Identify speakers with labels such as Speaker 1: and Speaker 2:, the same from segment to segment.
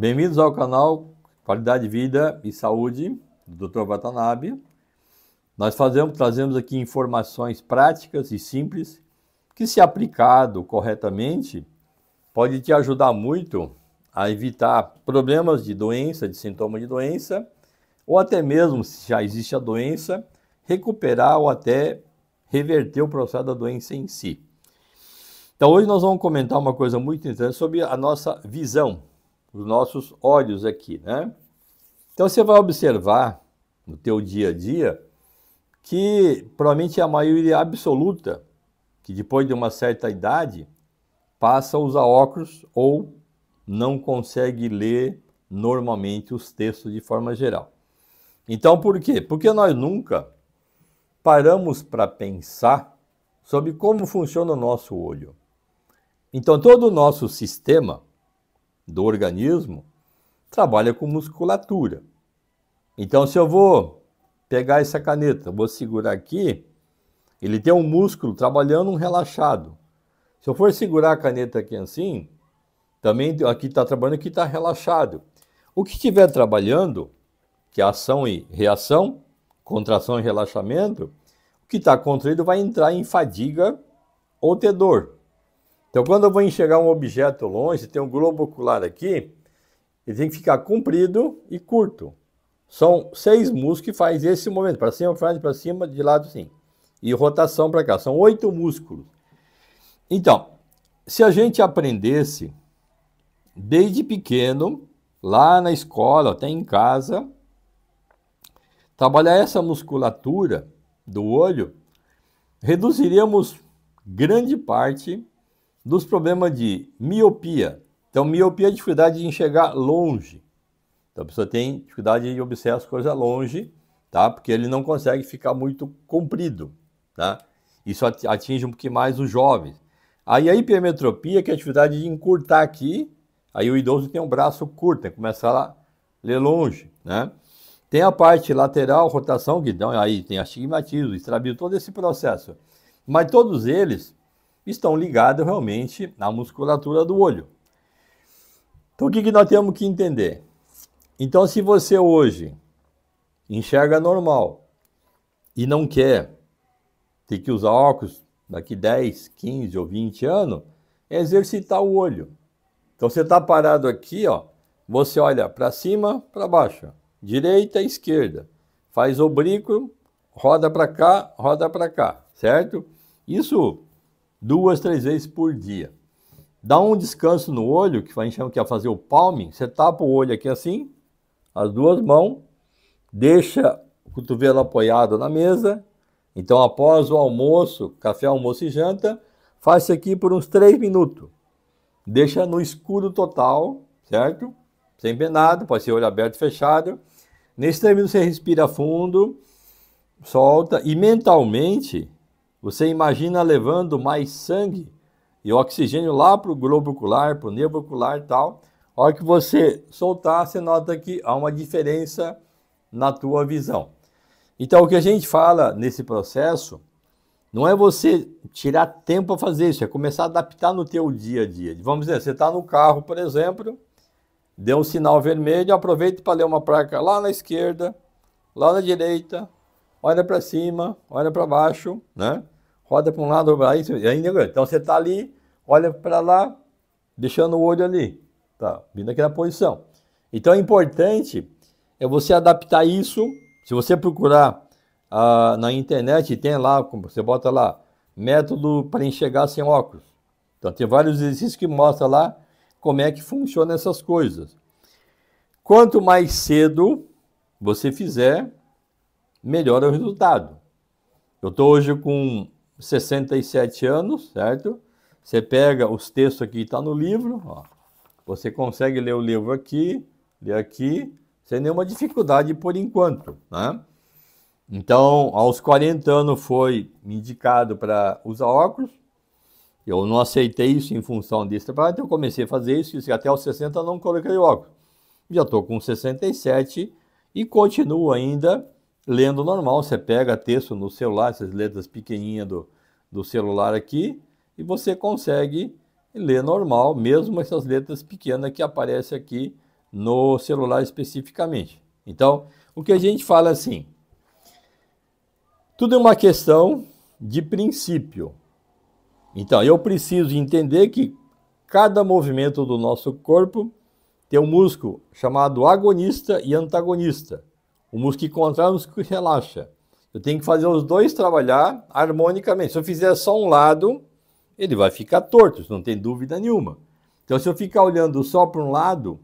Speaker 1: Bem-vindos ao canal Qualidade de Vida e Saúde do Dr. Watanabe. Nós trazemos aqui informações práticas e simples que, se aplicado corretamente, pode te ajudar muito a evitar problemas de doença, de sintomas de doença, ou até mesmo, se já existe a doença, recuperar ou até reverter o processo da doença em si. Então hoje nós vamos comentar uma coisa muito interessante sobre a nossa visão, os nossos olhos aqui, né? Então você vai observar no teu dia a dia que provavelmente a maioria absoluta, que depois de uma certa idade, passa a usar óculos ou não consegue ler normalmente os textos de forma geral. Então por quê? Porque nós nunca paramos para pensar sobre como funciona o nosso olho. Então todo o nosso sistema do organismo trabalha com musculatura. Então se eu vou pegar essa caneta, vou segurar aqui, ele tem um músculo trabalhando um relaxado. Se eu for segurar a caneta aqui assim, também aqui está trabalhando, aqui está relaxado. O que estiver trabalhando, que é ação e reação, contração e relaxamento, o que está contraído vai entrar em fadiga ou ter dor. Então, quando eu vou enxergar um objeto longe, tem um globo ocular aqui, ele tem que ficar comprido e curto. São 6 músculos que faz esse movimento, para cima, para cima, de lado sim. E rotação para cá, são 8 músculos. Então, se a gente aprendesse desde pequeno, lá na escola, até em casa, trabalhar essa musculatura do olho, reduziríamos grande parte dos problemas de miopia. Então, miopia é a dificuldade de enxergar longe. Então, a pessoa tem dificuldade de observar as coisas longe, tá? Porque ele não consegue ficar muito comprido, tá? Isso atinge um pouquinho mais os jovens. Aí a hipermetropia, que é a dificuldade de encurtar aqui, aí o idoso tem um braço curto, começa a ler longe, né? Tem a parte lateral, rotação, que dão, aí tem astigmatismo, estrabismo, todo esse processo. Mas todos eles estão ligados realmente à musculatura do olho. Então o que nós temos que entender? Então se você hoje enxerga normal e não quer ter que usar óculos daqui 10, 15 ou 20 anos, é exercitar o olho. Então você está parado aqui, ó, você olha para cima, para baixo, direita e esquerda, faz oblíquo, roda para cá, certo? Isso 2, 3 vezes por dia. Dá um descanso no olho, que a gente chama que é fazer o palming. Você tapa o olho aqui assim, as duas mãos, deixa o cotovelo apoiado na mesa. Então, após o almoço, café, almoço e janta, faz isso aqui por uns 3 minutos. Deixa no escuro total, certo? Sem ver nada, pode ser olho aberto e fechado. Nesse 3 minutos você respira fundo, solta e mentalmente você imagina levando mais sangue e oxigênio lá para o globo ocular, para o nervo ocular e tal. A hora que você soltar, você nota que há uma diferença na tua visão. Então, o que a gente fala nesse processo não é você tirar tempo para fazer isso, é começar a adaptar no teu dia a dia. Vamos dizer, você está no carro, por exemplo, deu um sinal vermelho, aproveita para ler uma placa lá na esquerda, lá na direita, olha para cima, olha para baixo, né? Roda para um lado, então você está ali, olha para lá, deixando o olho ali, tá? Vindo aqui na posição. Então é importante você adaptar isso. Se você procurar na internet, tem lá, você bota lá, método para enxergar sem óculos. Então tem vários exercícios que mostram lá como é que funciona essas coisas. Quanto mais cedo você fizer, melhor é o resultado. Eu estou hoje com 67 anos, certo? Você pega os textos aqui, está no livro, ó. Você consegue ler o livro aqui, ler aqui, sem nenhuma dificuldade por enquanto, né? Então, aos 40 anos foi indicado para usar óculos. Eu não aceitei isso em função desse trabalho, então eu comecei a fazer isso, e até aos 60 eu não coloquei óculos. Já estou com 67 e continuo ainda lendo normal. Você pega texto no celular, essas letras pequenininhas do celular aqui, e você consegue ler normal, mesmo essas letras pequenas que aparecem aqui no celular especificamente. Então, o que a gente fala assim, tudo é uma questão de princípio. Então, eu preciso entender que cada movimento do nosso corpo tem um músculo chamado agonista e antagonista. O músculo que contrai e o músculo que relaxa. Eu tenho que fazer os dois trabalhar harmonicamente. Se eu fizer só um lado, ele vai ficar torto, isso não tem dúvida nenhuma. Então, se eu ficar olhando só para um lado,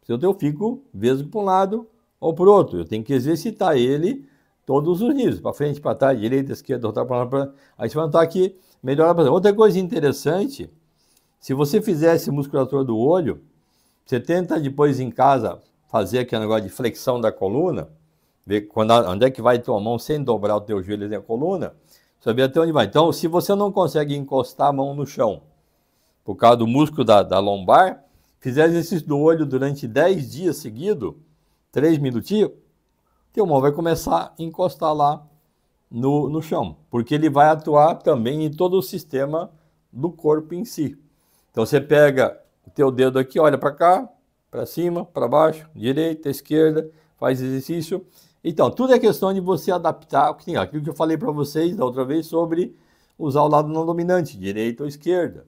Speaker 1: eu fico vesgo para um lado ou para o outro. Eu tenho que exercitar ele todos os níveis, para frente, para trás, direita, esquerda, outra para aí você vai notar que melhora. Outra coisa interessante, se você fizesse musculatura do olho, você tenta depois em casa fazer aquele negócio de flexão da coluna, ver onde é que vai a tua mão sem dobrar o teu joelho na coluna, você vê até onde vai. Então, se você não consegue encostar a mão no chão, por causa do músculo da lombar, fizer exercício do olho durante 10 dias seguidos, 3 minutinhos, teu mão vai começar a encostar lá no chão, porque ele vai atuar também em todo o sistema do corpo em si. Então você pega o teu dedo aqui, olha para cá, para cima, para baixo, direita, esquerda, faz exercício. Então, tudo é questão de você adaptar aquilo que eu falei para vocês da outra vez sobre usar o lado não dominante, direita ou esquerda.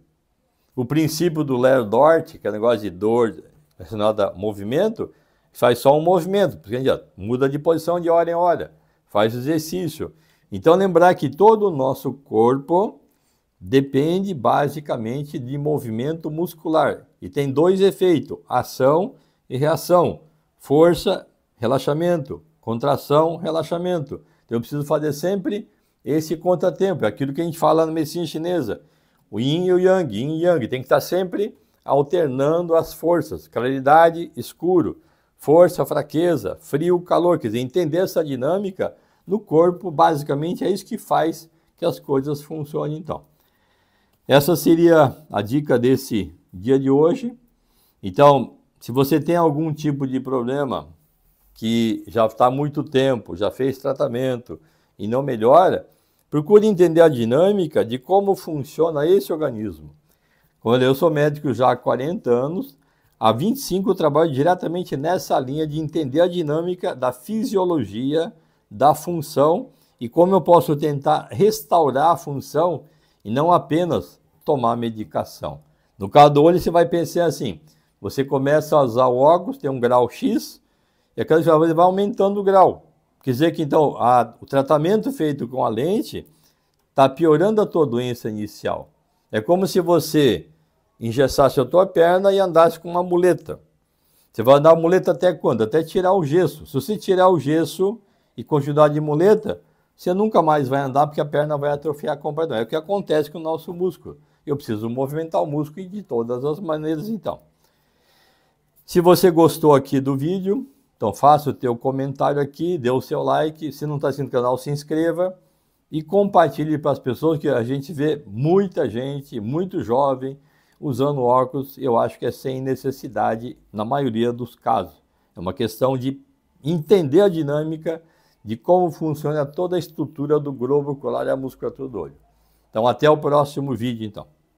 Speaker 1: O princípio do Larry Dort, que é o negócio de dor relacionado a movimento, faz só um movimento, porque a gente muda de posição de hora em hora, faz exercício. Então, lembrar que todo o nosso corpo depende basicamente de movimento muscular. E tem dois efeitos, ação e reação. Força, relaxamento. Contração, relaxamento. Então, eu preciso fazer sempre esse contratempo. É aquilo que a gente fala na medicina chinesa. O yin e o yang. Yin e yang. Tem que estar sempre alternando as forças. Claridade, escuro. Força, fraqueza. Frio, calor. Quer dizer, entender essa dinâmica no corpo, basicamente, é isso que faz que as coisas funcionem, então. Essa seria a dica desse dia de hoje. Então, se você tem algum tipo de problema que já está há muito tempo, já fez tratamento e não melhora, procure entender a dinâmica de como funciona esse organismo. Olha, eu sou médico já há 40 anos, há 25 eu trabalho diretamente nessa linha de entender a dinâmica da fisiologia, da função e como eu posso tentar restaurar a função e não apenas tomar medicação. No caso do olho, você vai pensar assim, você começa a usar o óculos, tem um grau X, e a cada vez vai aumentando o grau. Quer dizer que, então, o tratamento feito com a lente está piorando a tua doença inicial. É como se você engessasse a tua perna e andasse com uma muleta. Você vai andar a muleta até quando? Até tirar o gesso. Se você tirar o gesso e continuar de muleta, você nunca mais vai andar porque a perna vai atrofiar completamente. É o que acontece com o nosso músculo. Eu preciso movimentar o músculo de todas as maneiras, então. Se você gostou aqui do vídeo, então faça o teu comentário aqui, dê o seu like. Se não está inscrito no canal, se inscreva e compartilhe para as pessoas, que a gente vê muita gente, muito jovem, usando óculos. Eu acho que é sem necessidade na maioria dos casos. É uma questão de entender a dinâmica de como funciona toda a estrutura do globo ocular e a musculatura do olho. Então, até o próximo vídeo, então.